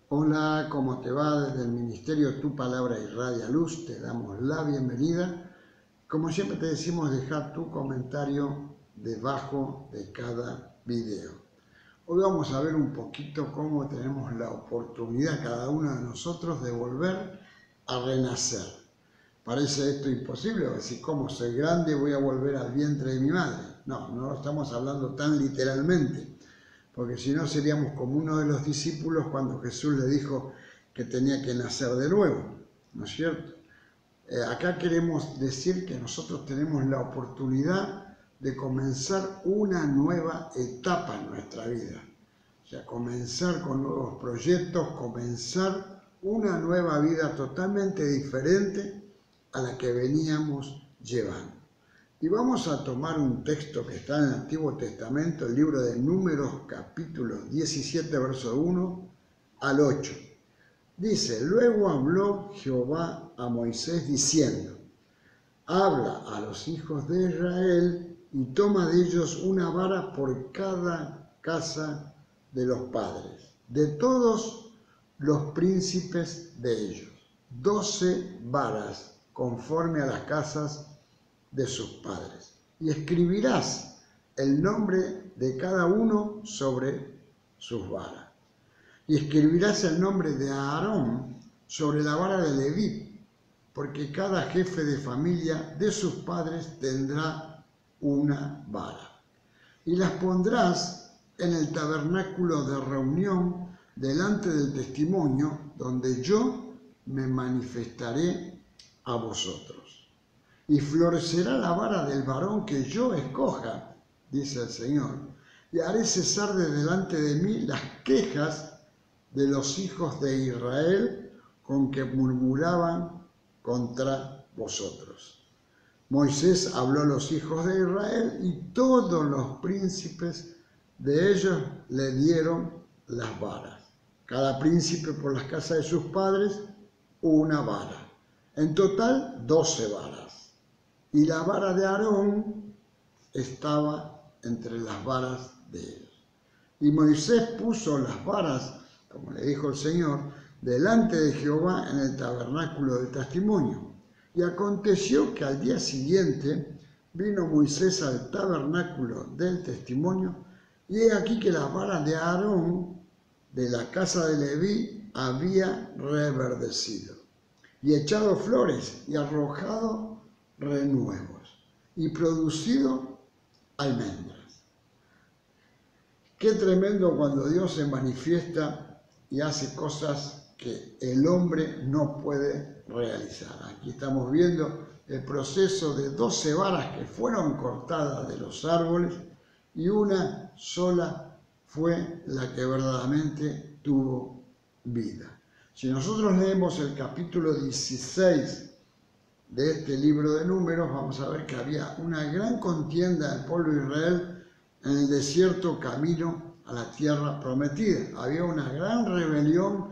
Hola, ¿cómo te va? Desde el Ministerio Tu Palabra Irradia Luz te damos la bienvenida. Como siempre te decimos, deja tu comentario debajo de cada video. Hoy vamos a ver un poquito cómo tenemos la oportunidad cada uno de nosotros de volver a renacer. Parece esto imposible, decir, ¿cómo soy grande voy a volver al vientre de mi madre? No, no lo estamos hablando tan literalmente. Porque si no seríamos como uno de los discípulos cuando Jesús le dijo que tenía que nacer de nuevo, ¿no es cierto? Acá queremos decir que nosotros tenemos la oportunidad de comenzar una nueva etapa en nuestra vida. O sea, comenzar con nuevos proyectos, comenzar una nueva vida totalmente diferente a la que veníamos llevando. Y vamos a tomar un texto que está en el Antiguo Testamento, el libro de Números, capítulo 17, verso 1 al 8. Dice, luego habló Jehová a Moisés diciendo, habla a los hijos de Israel y toma de ellos una vara por cada casa de los padres, de todos los príncipes de ellos, 12 varas conforme a las casas de sus padres. Y escribirás el nombre de cada uno sobre sus varas. Y escribirás el nombre de Aarón sobre la vara de Leví, porque cada jefe de familia de sus padres tendrá una vara. Y las pondrás en el tabernáculo de reunión delante del testimonio, donde yo me manifestaré a vosotros. Y florecerá la vara del varón que yo escoja, dice el Señor, y haré cesar de delante de mí las quejas de los hijos de Israel con que murmuraban contra vosotros. Moisés habló a los hijos de Israel y todos los príncipes de ellos le dieron las varas. Cada príncipe por las casas de sus padres, una vara. En total, 12 varas. Y la vara de Aarón estaba entre las varas de ellos. Y Moisés puso las varas, como le dijo el Señor, delante de Jehová en el tabernáculo del testimonio. Y aconteció que al día siguiente vino Moisés al tabernáculo del testimonio, y he aquí que las varas de Aarón de la casa de Leví había reverdecido, y echado flores, y arrojado renuevos y producido almendras. Qué tremendo cuando Dios se manifiesta y hace cosas que el hombre no puede realizar. Aquí estamos viendo el proceso de 12 varas que fueron cortadas de los árboles y una sola fue la que verdaderamente tuvo vida. Si nosotros leemos el capítulo 16 de este libro de Números, vamos a ver que había una gran contienda del pueblo de Israel en el desierto camino a la tierra prometida. Había una gran rebelión,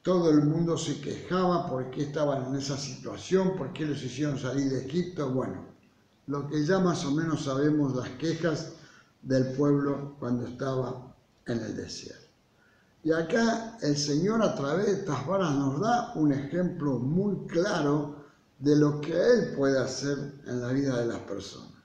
todo el mundo se quejaba por qué estaban en esa situación, por qué los hicieron salir de Egipto. Bueno, lo que ya más o menos sabemos las quejas del pueblo cuando estaba en el desierto. Y acá el Señor a través de estas varas nos da un ejemplo muy claro de lo que Él puede hacer en la vida de las personas.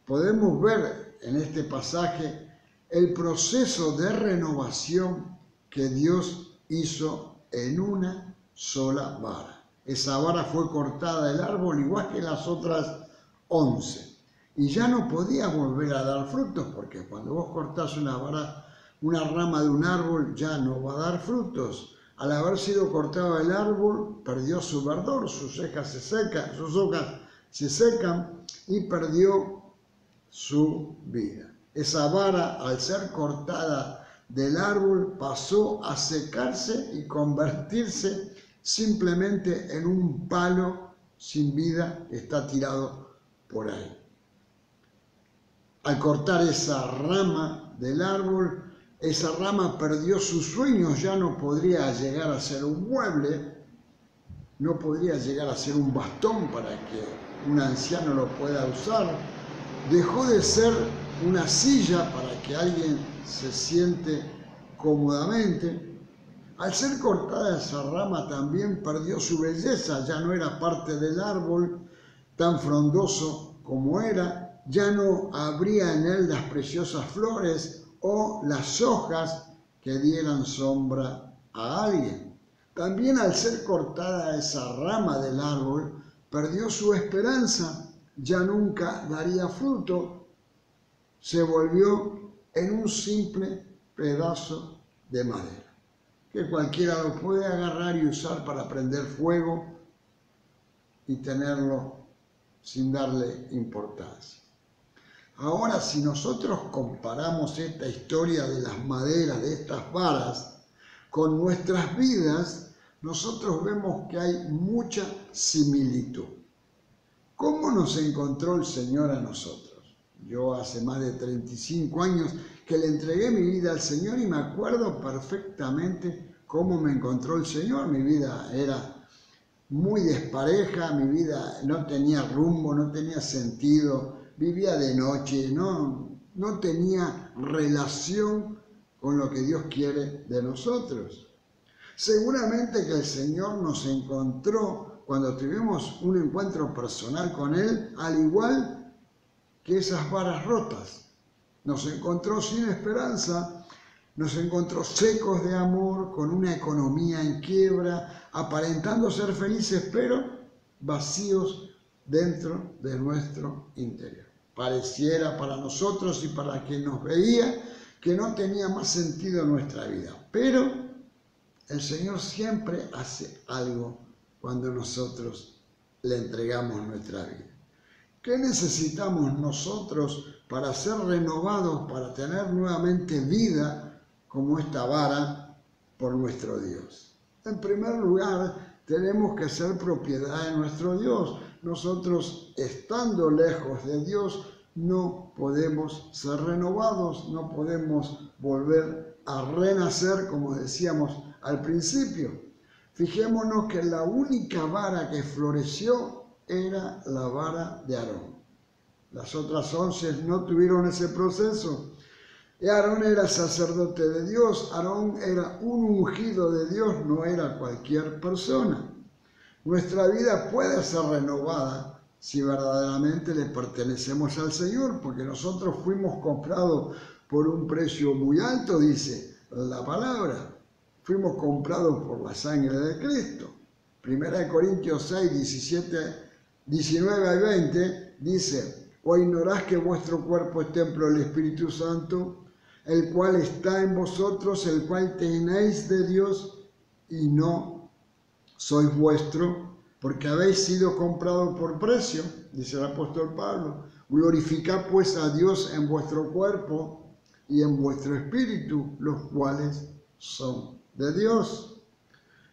Podemos ver en este pasaje el proceso de renovación que Dios hizo en una sola vara. Esa vara fue cortada del árbol igual que las otras 11 y ya no podía volver a dar frutos, porque cuando vos cortás una vara, una rama de un árbol, ya no va a dar frutos. Al haber sido cortado el árbol, perdió su verdor, sus hojas se secan y perdió su vida. Esa vara, al ser cortada del árbol, pasó a secarse y convertirse simplemente en un palo sin vida que está tirado por ahí. Al cortar esa rama del árbol, esa rama perdió sus sueños, ya no podría llegar a ser un mueble, no podría llegar a ser un bastón para que un anciano lo pueda usar, dejó de ser una silla para que alguien se siente cómodamente. Al ser cortada esa rama también perdió su belleza, ya no era parte del árbol tan frondoso como era, ya no habría en él las preciosas flores o las hojas que dieran sombra a alguien. También al ser cortada esa rama del árbol, perdió su esperanza, ya nunca daría fruto, se volvió en un simple pedazo de madera, que cualquiera lo puede agarrar y usar para prender fuego y tenerlo sin darle importancia. Ahora, si nosotros comparamos esta historia de las maderas, de estas varas, con nuestras vidas, nosotros vemos que hay mucha similitud. ¿Cómo nos encontró el Señor a nosotros? Yo hace más de 35 años que le entregué mi vida al Señor y me acuerdo perfectamente cómo me encontró el Señor. Mi vida era muy despareja, mi vida no tenía rumbo, no tenía sentido, vivía de noche, no tenía relación con lo que Dios quiere de nosotros. Seguramente que el Señor nos encontró cuando tuvimos un encuentro personal con Él, al igual que esas varas rotas. Nos encontró sin esperanza, nos encontró secos de amor, con una economía en quiebra, aparentando ser felices, pero vacíos dentro de nuestro interior. Pareciera para nosotros y para quien nos veía que no tenía más sentido nuestra vida, pero el Señor siempre hace algo cuando nosotros le entregamos nuestra vida. ¿Qué necesitamos nosotros para ser renovados, para tener nuevamente vida como esta vara por nuestro Dios? En primer lugar, tenemos que ser propiedad de nuestro Dios. Nosotros, estando lejos de Dios, no podemos ser renovados, no podemos volver a renacer, como decíamos al principio. Fijémonos que la única vara que floreció era la vara de Aarón. Las otras 11 no tuvieron ese proceso. Y Aarón era sacerdote de Dios, Aarón era un ungido de Dios, no era cualquier persona. Nuestra vida puede ser renovada si verdaderamente le pertenecemos al Señor, porque nosotros fuimos comprados por un precio muy alto, dice la palabra. Fuimos comprados por la sangre de Cristo. 1 Corintios 6, 19 y 20 dice: ¿O ignorás que vuestro cuerpo es templo del Espíritu Santo, el cual está en vosotros, el cual tenéis de Dios, y no sois vuestro, porque habéis sido comprados por precio? Dice el apóstol Pablo. Glorificad pues a Dios en vuestro cuerpo y en vuestro espíritu, los cuales son de Dios.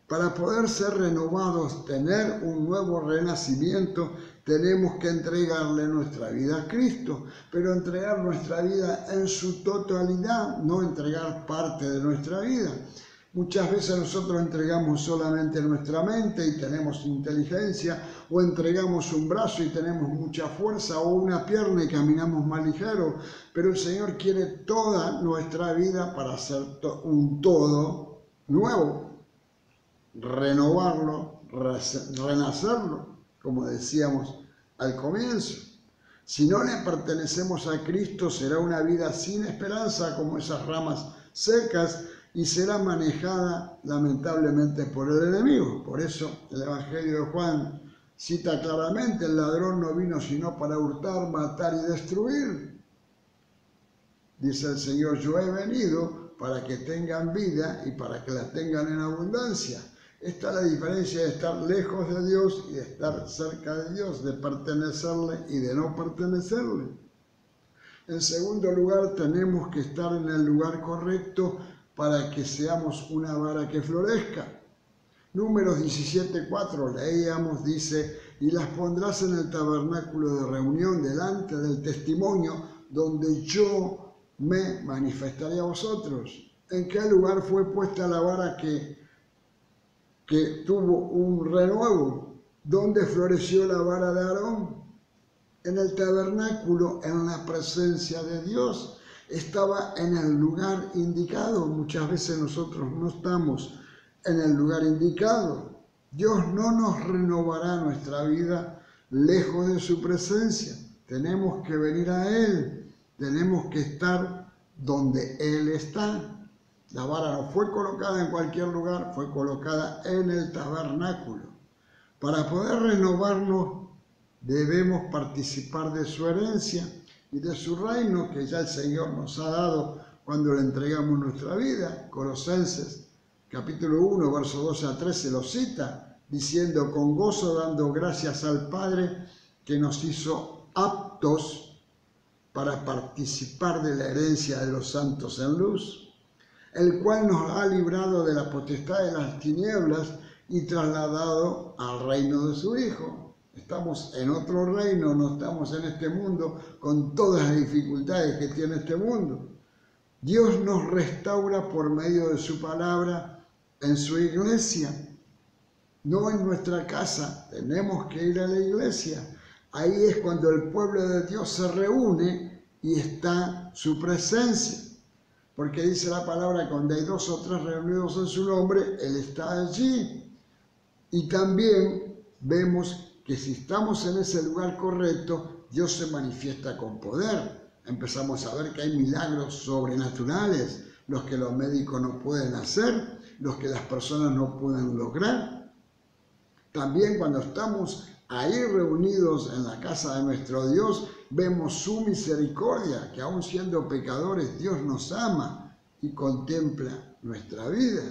Para poder ser renovados, tener un nuevo renacimiento, tenemos que entregarle nuestra vida a Cristo, pero entregar nuestra vida en su totalidad, no entregar parte de nuestra vida. Muchas veces nosotros entregamos solamente nuestra mente y tenemos inteligencia, o entregamos un brazo y tenemos mucha fuerza, o una pierna y caminamos más ligero, pero el Señor quiere toda nuestra vida para hacer un todo nuevo, renovarlo, renacerlo, como decíamos al comienzo. Si no le pertenecemos a Cristo, será una vida sin esperanza, como esas ramas secas, y será manejada lamentablemente por el enemigo. Por eso el Evangelio de Juan cita claramente: el ladrón no vino sino para hurtar, matar y destruir. Dice el Señor: yo he venido para que tengan vida y para que la tengan en abundancia. Esta es la diferencia de estar lejos de Dios y de estar cerca de Dios, de pertenecerle y de no pertenecerle. En segundo lugar, tenemos que estar en el lugar correcto para que seamos una vara que florezca. Números 17:4 leíamos, dice: y las pondrás en el tabernáculo de reunión delante del testimonio, donde yo me manifestaré a vosotros. ¿En qué lugar fue puesta la vara que tuvo un renuevo? ¿Dónde floreció la vara de Aarón? En el tabernáculo, en la presencia de Dios. Estaba en el lugar indicado. Muchas veces nosotros no estamos en el lugar indicado. Dios no nos renovará nuestra vida lejos de su presencia. Tenemos que venir a Él, tenemos que estar donde Él está. La vara no fue colocada en cualquier lugar, fue colocada en el tabernáculo. Para poder renovarnos debemos participar de su herencia y de su reino que ya el Señor nos ha dado cuando le entregamos nuestra vida. Colosenses capítulo 1, verso 12 a 13 lo cita, diciendo: con gozo dando gracias al Padre que nos hizo aptos para participar de la herencia de los santos en luz, el cual nos ha librado de la potestad de las tinieblas y trasladado al reino de su Hijo. Estamos en otro reino, no estamos en este mundo con todas las dificultades que tiene este mundo. Dios nos restaura por medio de su palabra en su iglesia, no en nuestra casa. Tenemos que ir a la iglesia. Ahí es cuando el pueblo de Dios se reúne y está su presencia. Porque dice la palabra, cuando hay 2 o 3 reunidos en su nombre, Él está allí. Y también vemos que si estamos en ese lugar correcto, Dios se manifiesta con poder. Empezamos a ver que hay milagros sobrenaturales, los que los médicos no pueden hacer, los que las personas no pueden lograr. También cuando estamos ahí reunidos en la casa de nuestro Dios, vemos su misericordia, que aun siendo pecadores, Dios nos ama y contempla nuestra vida.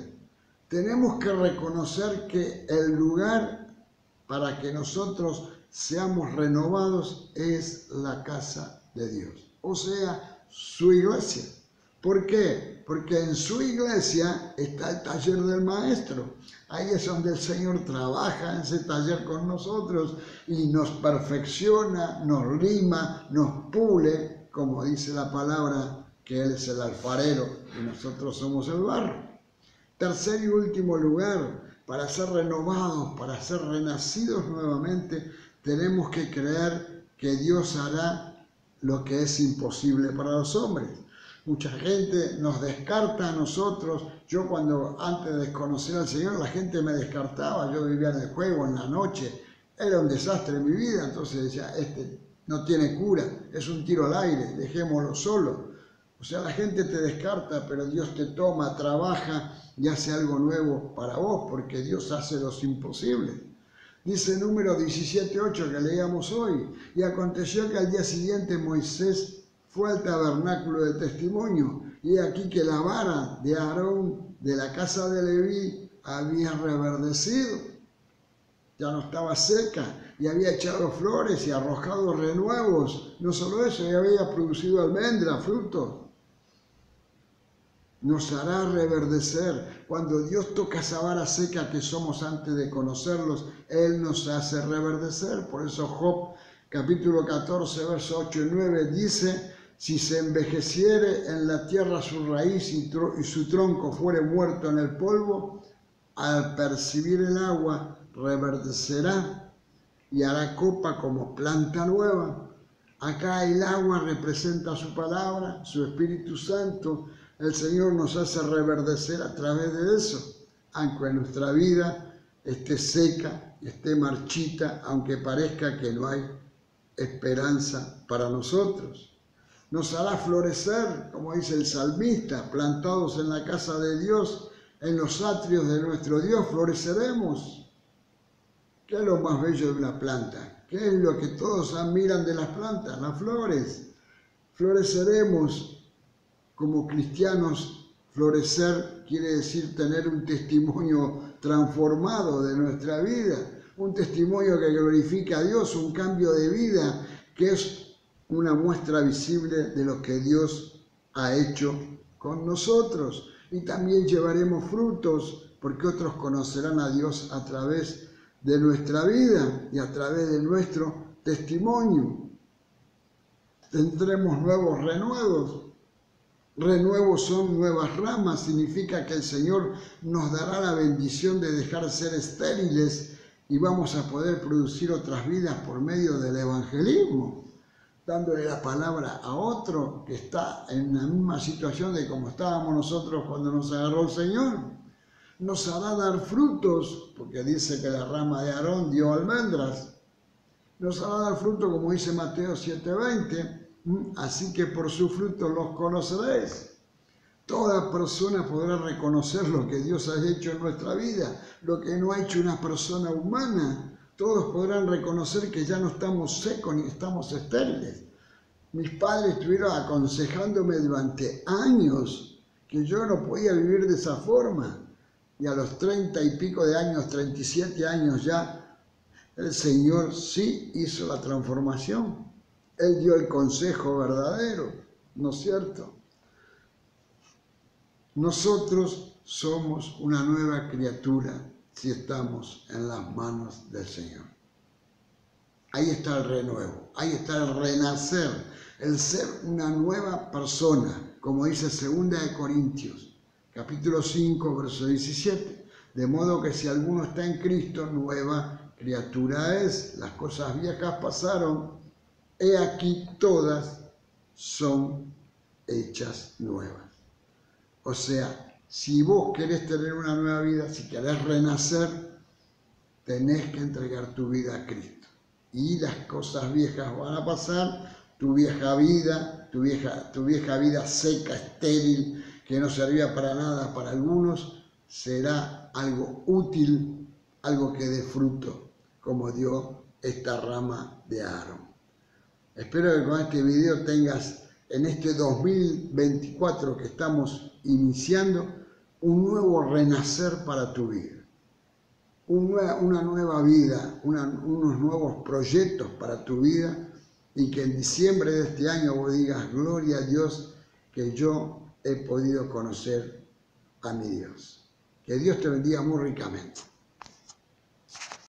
Tenemos que reconocer que el lugar para que nosotros seamos renovados es la casa de Dios, o sea, su iglesia. ¿Por qué? Porque en su iglesia está el taller del maestro. Ahí es donde el Señor trabaja en ese taller con nosotros y nos perfecciona, nos lima, nos pule, como dice la palabra, que Él es el alfarero y nosotros somos el barro. Tercer y último lugar, para ser renovados, para ser renacidos nuevamente, tenemos que creer que Dios hará lo que es imposible para los hombres. Mucha gente nos descarta a nosotros. Yo antes de conocer al Señor, la gente me descartaba. Yo vivía en el juego, en la noche. Era un desastre en mi vida. Entonces decía, este no tiene cura, es un tiro al aire, dejémoslo solo. O sea, la gente te descarta, pero Dios te toma, trabaja y hace algo nuevo para vos, porque Dios hace los imposibles. Dice Número 17:8 que leíamos hoy. Y aconteció que al día siguiente Moisés fue al tabernáculo de testimonio, y aquí que la vara de Aarón de la casa de Leví había reverdecido, ya no estaba seca, y había echado flores y arrojado renuevos. No solo eso, ya había producido almendras, frutos. Nos hará reverdecer. Cuando Dios toca esa vara seca que somos antes de conocerlos, Él nos hace reverdecer. Por eso Job capítulo 14, versos 8 y 9 dice: si se envejeciere en la tierra su raíz y su tronco fuere muerto en el polvo, al percibir el agua reverdecerá y hará copa como planta nueva. Acá el agua representa su palabra, su Espíritu Santo. El Señor nos hace reverdecer a través de eso, aunque nuestra vida esté seca, esté marchita, aunque parezca que no hay esperanza para nosotros. Nos hará florecer, como dice el salmista, plantados en la casa de Dios, en los atrios de nuestro Dios, floreceremos. ¿Qué es lo más bello de una planta? ¿Qué es lo que todos admiran de las plantas? Las flores. Floreceremos como cristianos. Florecer quiere decir tener un testimonio transformado de nuestra vida, un testimonio que glorifica a Dios, un cambio de vida que es una muestra visible de lo que Dios ha hecho con nosotros. Y también llevaremos frutos, porque otros conocerán a Dios a través de nuestra vida y a través de nuestro testimonio. Tendremos nuevos renuevos. Renuevos son nuevas ramas, significa que el Señor nos dará la bendición de dejar ser estériles y vamos a poder producir otras vidas por medio del evangelismo, dándole la palabra a otro que está en la misma situación de como estábamos nosotros cuando nos agarró el Señor. nos hará dar frutos, porque dice que la rama de Aarón dio almendras, nos hará dar fruto, como dice Mateo 7:20, así que por su fruto los conoceréis. Toda persona podrá reconocer lo que Dios ha hecho en nuestra vida, lo que no ha hecho una persona humana. Todos podrán reconocer que ya no estamos secos ni estamos estériles. Mis padres estuvieron aconsejándome durante años que yo no podía vivir de esa forma. Y a los 30 y pico de años, 37 años ya, el Señor sí hizo la transformación. Él dio el consejo verdadero, ¿no es cierto? Nosotros somos una nueva criatura si estamos en las manos del Señor. Ahí está el renuevo, ahí está el renacer, el ser una nueva persona, como dice 2 Corintios, capítulo 5, verso 17. De modo que si alguno está en Cristo, nueva criatura es. Las cosas viejas pasaron, he aquí todas son hechas nuevas. O sea, si vos querés tener una nueva vida, si querés renacer, tenés que entregar tu vida a Cristo. Y las cosas viejas van a pasar, tu vieja vida, tu vieja vida seca, estéril, que no servía para nada para algunos, será algo útil, algo que dé fruto, como dio esta rama de Aarón. Espero que con este video tengas, en este 2024 que estamos iniciando, un nuevo renacer para tu vida. Una nueva vida, unos nuevos proyectos para tu vida, y que en diciembre de este año vos digas, gloria a Dios, que yo he podido conocer a mi Dios. Que Dios te bendiga muy ricamente.